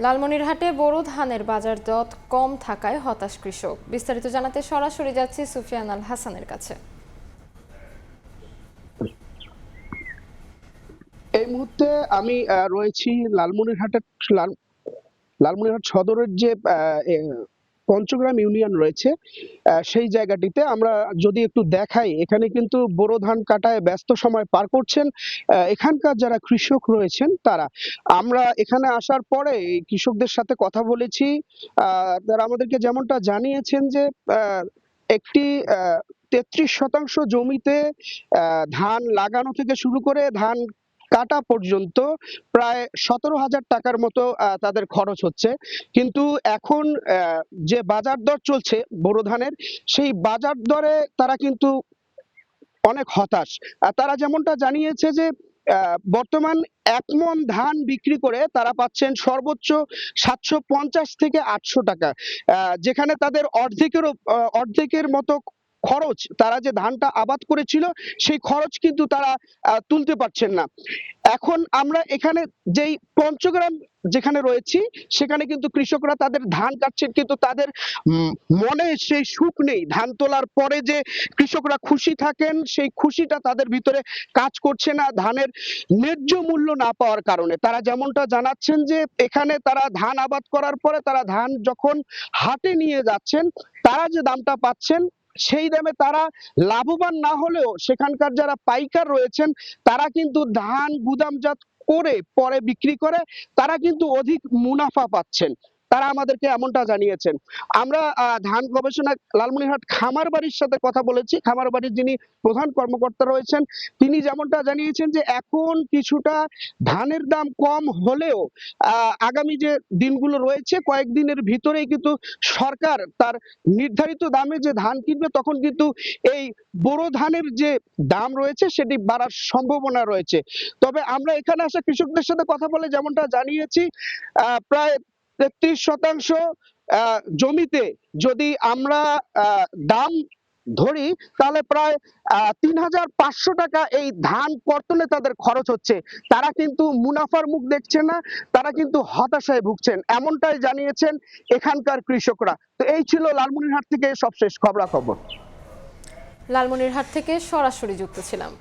লালমনিরহাটে বোরো ধানের বাজার দর কম থাকায় হতাশ কৃষক। বিস্তারিত জানাতে সরাসরি যাচ্ছি সুফিয়ান আল হাসানের কাছে। এই মুহূর্তে আমি রয়েছি লালমনিরহাট সদরের যে পঞ্চগ্রাম ইউনিয়ন রয়েছে, সেই জায়গাটিতে আমরা যদি একটু দেখাই, এখানে কিন্তু বোরো ধান কাটায় ব্যস্ত সময় পার করছেন এখানকার যারা কৃষক রয়েছেন তারা। আমরা এখানে আসার পরে এই কৃষকদের সাথে কথা বলেছি। তারা আমাদেরকে যেমনটা জানিয়েছেন যে একটি 33% জমিতে ধান লাগানো থেকে শুরু করে ধান কাটা পর্যন্ত প্রায় 17,000 টাকার মতো তাদের খরচ হচ্ছে। কিন্তু এখন যে বাজার দর চলছে বোরো ধানের, সেই বাজার দরে তারা কিন্তু অনেক হতাশ। তারা যেমনটা জানিয়েছে যে বর্তমান 1 মণ ধান বিক্রি করে তারা পাচ্ছেন সর্বোচ্চ 750 থেকে 800 টাকা, যেখানে তাদের অর্ধেকের মতো খরচ, তারা যে ধানটা আবাদ করেছিল সেই খরচ কিন্তু তারা তুলতে পারছেন না। এখন আমরা এখানে যেই পঞ্চগ্রাম যেখানে রয়েছি, সেখানে কিন্তু কৃষকরা তাদের ধান কাটছেন, কিন্তু তাদের মনে সেই সুখ নেই। ধান তোলার পরে যে কৃষকরা খুশি থাকেন, সেই খুশিটা তাদের ভিতরে কাজ করছে না ধানের ন্যায্য মূল্য না পাওয়ার কারণে। তারা যেমনটা জানাচ্ছেন যে এখানে তারা ধান আবাদ করার পরে তারা ধান যখন হাটে নিয়ে যাচ্ছেন, তারা যে দামটা পাচ্ছেন সেই দামে তারা লাভবান না হলেও সেখানকার যারা পাইকার রয়েছেন তারা কিন্তু ধান গুদামজাত করে পরে বিক্রি করে তারা কিন্তু অধিক মুনাফা পাচ্ছেন। তারা আমাদেরকে এমনটা জানিয়েছেন। আমরা ধান গবেষণা লালমনিরহাট খামার বাড়ির সাথে কথা বলেছি। খামার বাড়ির যিনি প্রধান কর্মকর্তা রয়েছেন তিনি যেমনটা জানিয়েছেন যে এখন কিছুটা ধানের দাম কম হলেও আগামী যে দিনগুলো রয়েছে কয়েকদিনের ভিতরেই কিন্তু সরকার তার নির্ধারিত দামে যে ধান কিনবে, তখন কিন্তু এই বোরো ধানের যে দাম রয়েছে সেটি বাড়ার সম্ভাবনা রয়েছে। তবে আমরা এখানে আসা কৃষকদের সাথে কথা বলে যেমনটা জানিয়েছি, প্রায় 33% জমিতে যদি আমরা দাম ধরি তাহলে প্রায় 3,500 টাকা এই ধান কর্তনে তাদের খরচ হচ্ছে। তারা কিন্তু মুনাফার মুখ দেখছেন না, তারা কিন্তু হতাশায় ভুগছেন, এমনটাই জানিয়েছেন এখানকার কৃষকরা। তো এই ছিল লালমনিরহাট থেকে সবশেষ খবরাখবর। লালমনিরহাট থেকে সরাসরি যুক্ত ছিলাম।